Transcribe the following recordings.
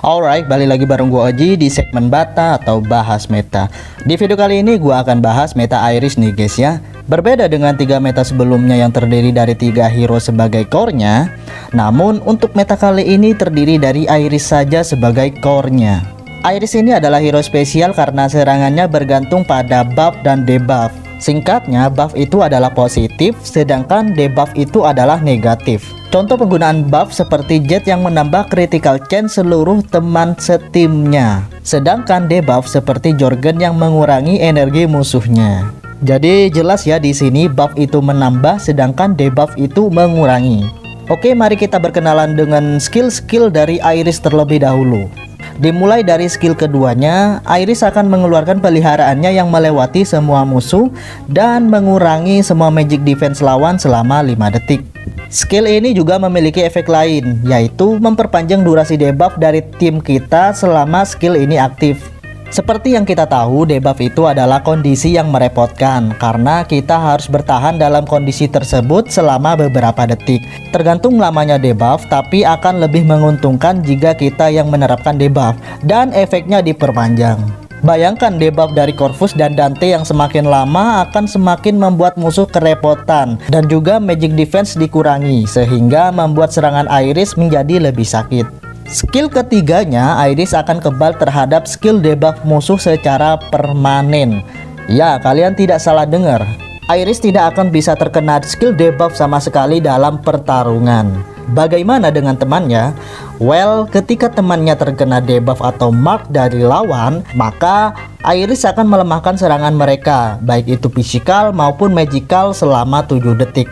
Alright, balik lagi bareng gua Oji di segmen Bata atau bahas meta. Di video kali ini gua akan bahas meta Iris nih guys ya. Berbeda dengan 3 meta sebelumnya yang terdiri dari 3 hero sebagai core-nya, namun untuk meta kali ini terdiri dari Iris saja sebagai core-nya. Iris ini adalah hero spesial karena serangannya bergantung pada buff dan debuff. Singkatnya, buff itu adalah positif, sedangkan debuff itu adalah negatif. Contoh penggunaan buff seperti Jet yang menambah critical chance seluruh teman setimnya, sedangkan debuff seperti Jorgen yang mengurangi energi musuhnya. Jadi jelas ya, di sini buff itu menambah sedangkan debuff itu mengurangi. Oke, mari kita berkenalan dengan skill-skill dari Iris terlebih dahulu. Dimulai dari skill keduanya, Iris akan mengeluarkan peliharaannya yang melewati semua musuh dan mengurangi semua magic defense lawan selama 5 detik. Skill ini juga memiliki efek lain, yaitu memperpanjang durasi debuff dari tim kita selama skill ini aktif. Seperti yang kita tahu, debuff itu adalah kondisi yang merepotkan karena kita harus bertahan dalam kondisi tersebut selama beberapa detik. Tergantung lamanya debuff, tapi akan lebih menguntungkan jika kita yang menerapkan debuff dan efeknya diperpanjang. Bayangkan debuff dari Corvus dan Dante yang semakin lama akan semakin membuat musuh kerepotan dan juga magic defense dikurangi sehingga membuat serangan Iris menjadi lebih sakit. Skill ketiganya, Iris akan kebal terhadap skill debuff musuh secara permanen. Ya, kalian tidak salah dengar. Iris tidak akan bisa terkena skill debuff sama sekali dalam pertarungan. Bagaimana dengan temannya? Well, ketika temannya terkena debuff atau mark dari lawan, maka Iris akan melemahkan serangan mereka, baik itu fisikal maupun magical selama 7 detik.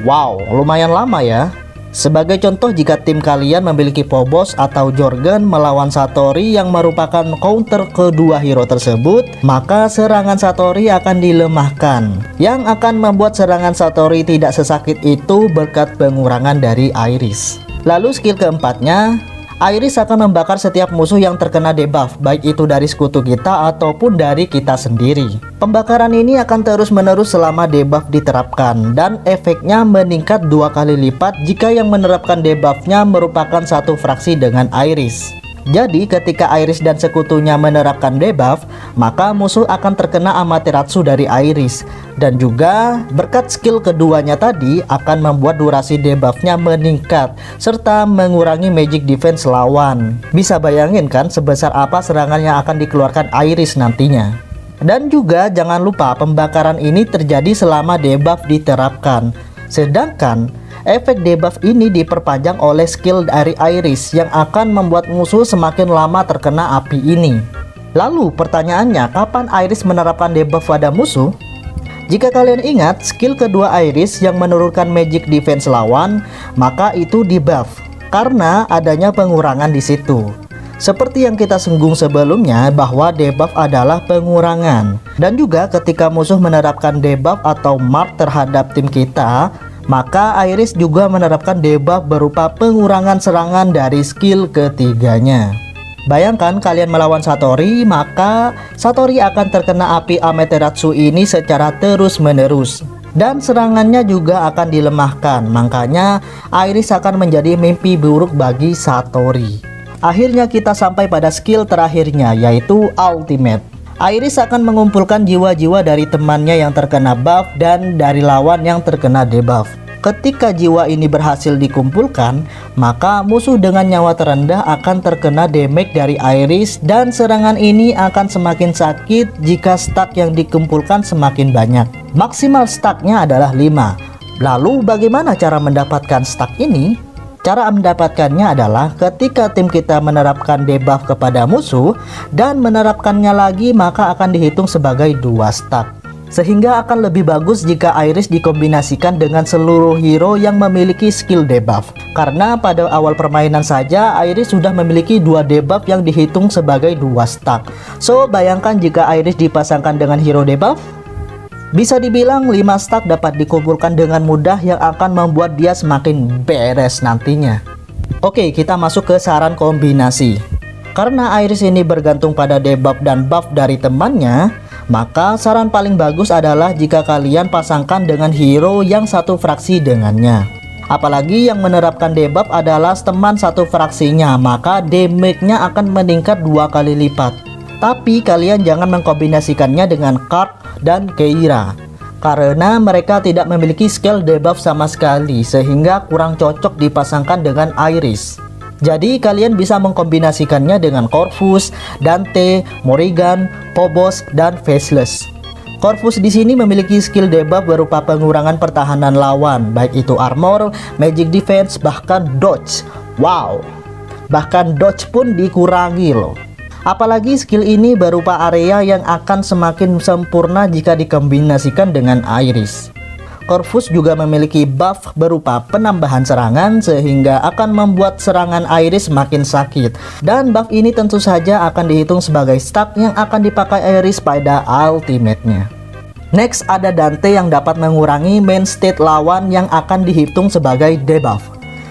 Wow, lumayan lama ya. Sebagai contoh, jika tim kalian memiliki Phobos atau Jorgen melawan Satori yang merupakan counter kedua hero tersebut, maka serangan Satori akan dilemahkan, yang akan membuat serangan Satori tidak sesakit itu berkat pengurangan dari Iris. Lalu skill keempatnya, Iris akan membakar setiap musuh yang terkena debuff, baik itu dari sekutu kita ataupun dari kita sendiri. Pembakaran ini akan terus-menerus selama debuff diterapkan, dan efeknya meningkat 2 kali lipat jika yang menerapkan debuffnya merupakan satu fraksi dengan Iris. Jadi ketika Iris dan sekutunya menerapkan debuff, maka musuh akan terkena Amaterasu dari Iris. Dan juga berkat skill keduanya tadi akan membuat durasi debuffnya meningkat serta mengurangi magic defense lawan. Bisa bayangin kan sebesar apa serangan yang akan dikeluarkan Iris nantinya. Dan juga jangan lupa pembakaran ini terjadi selama debuff diterapkan. Sedangkan efek debuff ini diperpanjang oleh skill dari Iris yang akan membuat musuh semakin lama terkena api ini. Lalu pertanyaannya, kapan Iris menerapkan debuff pada musuh? Jika kalian ingat, skill kedua Iris yang menurunkan magic defense lawan, maka itu di buff karena adanya pengurangan di situ. Seperti yang kita singgung sebelumnya bahwa debuff adalah pengurangan. Dan juga ketika musuh menerapkan debuff atau mark terhadap tim kita, maka Iris juga menerapkan debuff berupa pengurangan serangan dari skill ketiganya. Bayangkan kalian melawan Satori, maka Satori akan terkena api Amaterasu ini secara terus-menerus. Dan serangannya juga akan dilemahkan, makanya Iris akan menjadi mimpi buruk bagi Satori. Akhirnya kita sampai pada skill terakhirnya, yaitu Ultimate. Iris akan mengumpulkan jiwa-jiwa dari temannya yang terkena buff dan dari lawan yang terkena debuff. Ketika jiwa ini berhasil dikumpulkan, maka musuh dengan nyawa terendah akan terkena damage dari Iris dan serangan ini akan semakin sakit jika stack yang dikumpulkan semakin banyak. Maksimal stacknya adalah 5. Lalu bagaimana cara mendapatkan stack ini? Cara mendapatkannya adalah ketika tim kita menerapkan debuff kepada musuh dan menerapkannya lagi, maka akan dihitung sebagai 2 stack. Sehingga akan lebih bagus jika Iris dikombinasikan dengan seluruh hero yang memiliki skill debuff. Karena pada awal permainan saja Iris sudah memiliki 2 debuff yang dihitung sebagai 2 stack. So bayangkan jika Iris dipasangkan dengan hero debuff, bisa dibilang 5 stack dapat dikumpulkan dengan mudah yang akan membuat dia semakin beres nantinya. Oke, kita masuk ke saran kombinasi. Karena Iris ini bergantung pada debuff dan buff dari temannya, maka saran paling bagus adalah jika kalian pasangkan dengan hero yang satu fraksi dengannya. Apalagi yang menerapkan debuff adalah teman satu fraksinya, maka damage-nya akan meningkat 2 kali lipat. Tapi kalian jangan mengkombinasikannya dengan Karl dan Keira, karena mereka tidak memiliki skill debuff sama sekali, sehingga kurang cocok dipasangkan dengan Iris. Jadi kalian bisa mengkombinasikannya dengan Corvus, Dante, Morrigan, Phobos, dan Faceless. Corvus di sini memiliki skill debuff berupa pengurangan pertahanan lawan, baik itu armor, magic defense, bahkan dodge. Wow, bahkan dodge pun dikurangi loh. Apalagi skill ini berupa area yang akan semakin sempurna jika dikombinasikan dengan Iris. Corvus juga memiliki buff berupa penambahan serangan sehingga akan membuat serangan Iris makin sakit. Dan buff ini tentu saja akan dihitung sebagai stack yang akan dipakai Iris pada ultimate-nya. Next ada Dante yang dapat mengurangi main state lawan yang akan dihitung sebagai debuff.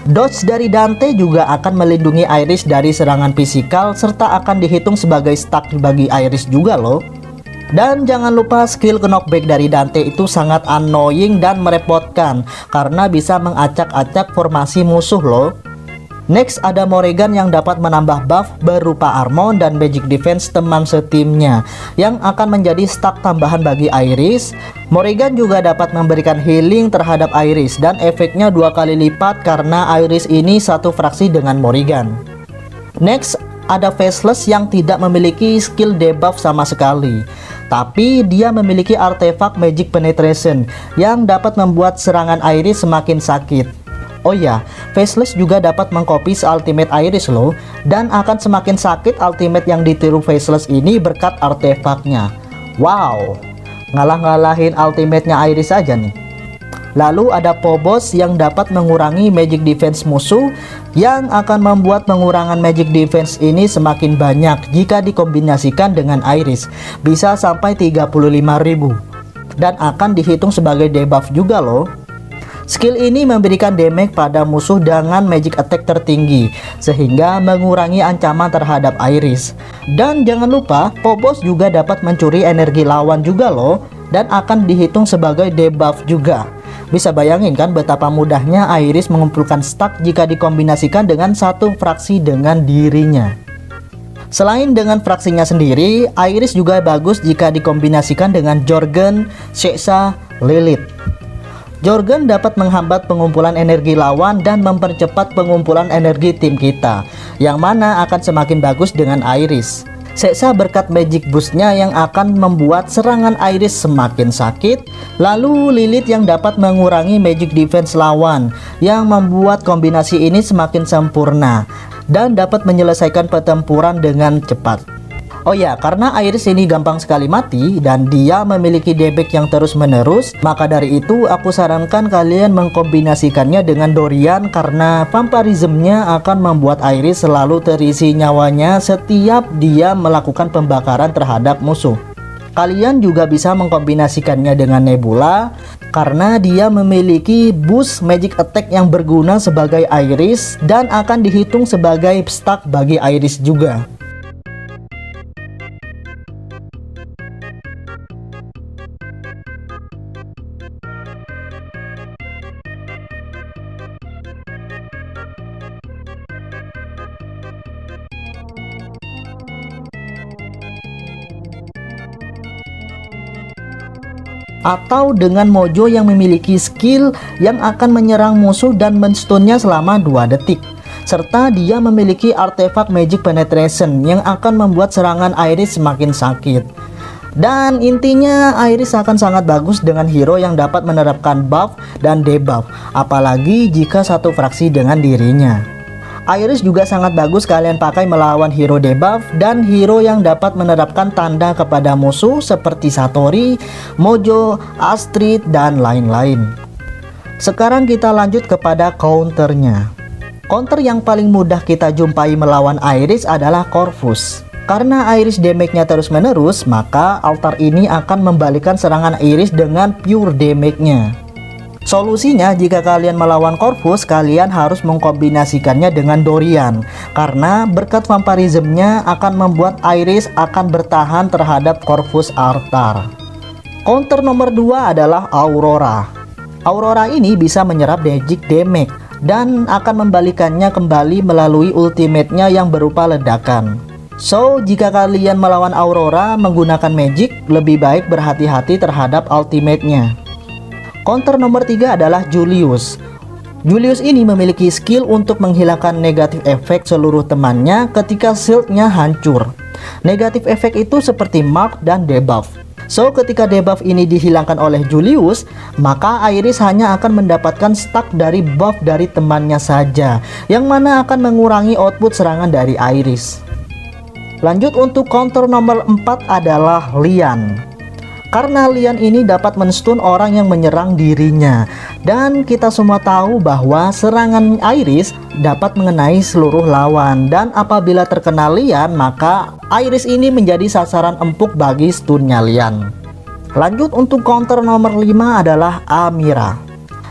Dodge dari Dante juga akan melindungi Iris dari serangan fisikal serta akan dihitung sebagai stack bagi Iris juga loh. Dan jangan lupa skill knockback dari Dante itu sangat annoying dan merepotkan karena bisa mengacak-acak formasi musuh loh. Next ada Morrigan yang dapat menambah buff berupa armor dan magic defense teman setimnya yang akan menjadi stack tambahan bagi Iris. Morrigan juga dapat memberikan healing terhadap Iris dan efeknya 2 kali lipat karena Iris ini satu fraksi dengan Morrigan. Next ada Faceless yang tidak memiliki skill debuff sama sekali, tapi dia memiliki artefak magic penetration yang dapat membuat serangan Iris semakin sakit. Oh ya, Faceless juga dapat mengcopy ultimate Iris loh, dan akan semakin sakit ultimate yang ditiru Faceless ini berkat artefaknya. Wow, ngalah-ngalahin ultimate-nya Iris aja nih. Lalu ada Phobos yang dapat mengurangi magic defense musuh yang akan membuat pengurangan magic defense ini semakin banyak jika dikombinasikan dengan Iris, bisa sampai 35.000 dan akan dihitung sebagai debuff juga loh. Skill ini memberikan damage pada musuh dengan magic attack tertinggi sehingga mengurangi ancaman terhadap Iris. Dan jangan lupa Phobos juga dapat mencuri energi lawan juga loh, dan akan dihitung sebagai debuff juga. Bisa bayangin kan betapa mudahnya Iris mengumpulkan stack jika dikombinasikan dengan satu fraksi dengan dirinya. Selain dengan fraksinya sendiri, Iris juga bagus jika dikombinasikan dengan Jorgen, Shexa, Lilith. Jorgen dapat menghambat pengumpulan energi lawan dan mempercepat pengumpulan energi tim kita, yang mana akan semakin bagus dengan Iris. Shexa berkat magic boostnya yang akan membuat serangan Iris semakin sakit. Lalu Lilith yang dapat mengurangi magic defense lawan, yang membuat kombinasi ini semakin sempurna dan dapat menyelesaikan pertempuran dengan cepat. Oh ya, karena Iris ini gampang sekali mati dan dia memiliki damage yang terus menerus, maka dari itu aku sarankan kalian mengkombinasikannya dengan Dorian karena vampirismnya akan membuat Iris selalu terisi nyawanya setiap dia melakukan pembakaran terhadap musuh. Kalian juga bisa mengkombinasikannya dengan Nebula karena dia memiliki boost magic attack yang berguna sebagai Iris dan akan dihitung sebagai stack bagi Iris juga. Atau dengan Mojo yang memiliki skill yang akan menyerang musuh dan men-stun-nya selama 2 detik. Serta dia memiliki artefak magic penetration yang akan membuat serangan Iris semakin sakit. Dan intinya Iris akan sangat bagus dengan hero yang dapat menerapkan buff dan debuff, apalagi jika satu fraksi dengan dirinya. Iris juga sangat bagus kalian pakai melawan hero debuff dan hero yang dapat menerapkan tanda kepada musuh seperti Satori, Mojo, Astrid, dan lain-lain. Sekarang kita lanjut kepada counternya. Counter yang paling mudah kita jumpai melawan Iris adalah Corvus. Karena Iris damage-nya terus menerus, maka altar ini akan membalikan serangan Iris dengan pure damage-nya. Solusinya, jika kalian melawan Corvus, kalian harus mengkombinasikannya dengan Dorian karena berkat vampirismnya akan membuat Iris akan bertahan terhadap Corvus altar. Counter nomor 2 adalah Aurora. Aurora ini bisa menyerap magic damage dan akan membalikannya kembali melalui ultimate-nya yang berupa ledakan. So, jika kalian melawan Aurora menggunakan magic, lebih baik berhati-hati terhadap ultimate-nya. Counter nomor 3 adalah Julius. Julius ini memiliki skill untuk menghilangkan negatif efek seluruh temannya ketika shield-nya hancur. Negatif efek itu seperti mark dan debuff. So, ketika debuff ini dihilangkan oleh Julius, maka Iris hanya akan mendapatkan stack dari buff dari temannya saja, yang mana akan mengurangi output serangan dari Iris. Lanjut untuk counter nomor 4 adalah Lian. Karena Lian ini dapat menstun orang yang menyerang dirinya. Dan kita semua tahu bahwa serangan Iris dapat mengenai seluruh lawan. Dan apabila terkena Lian, maka Iris ini menjadi sasaran empuk bagi stunnya Lian. Lanjut untuk counter nomor 5 adalah Amira.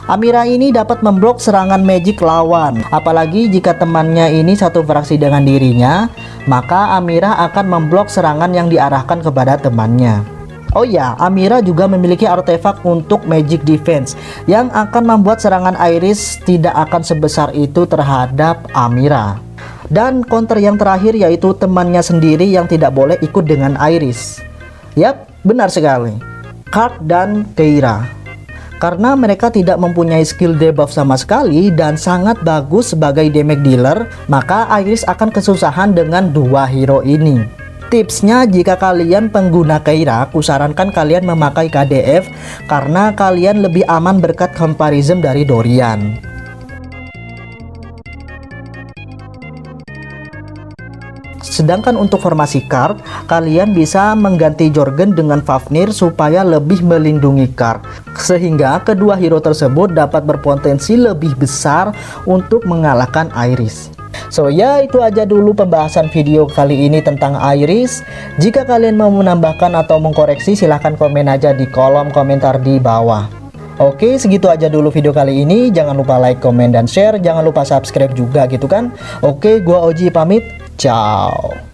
Amira ini dapat memblok serangan magic lawan. Apalagi jika temannya ini satu fraksi dengan dirinya, maka Amira akan memblok serangan yang diarahkan kepada temannya. Oh ya, Amira juga memiliki artefak untuk magic defense yang akan membuat serangan Iris tidak akan sebesar itu terhadap Amira. Dan counter yang terakhir yaitu temannya sendiri yang tidak boleh ikut dengan Iris. Yap, benar sekali. Card dan Keira. Karena mereka tidak mempunyai skill debuff sama sekali dan sangat bagus sebagai damage dealer, maka Iris akan kesusahan dengan dua hero ini. Tipsnya, jika kalian pengguna Keira, kusarankan kalian memakai KDF karena kalian lebih aman berkat comparison dari Dorian. Sedangkan untuk formasi card, kalian bisa mengganti Jorgen dengan Fafnir supaya lebih melindungi card, sehingga kedua hero tersebut dapat berpotensi lebih besar untuk mengalahkan Iris. So ya, itu aja dulu pembahasan video kali ini tentang Iris. Jika kalian mau menambahkan atau mengkoreksi, silahkan komen aja di kolom komentar di bawah. Oke, segitu aja dulu video kali ini. Jangan lupa like, komen, dan share. Jangan lupa subscribe juga gitu kan. Oke, gua Oji pamit. Ciao.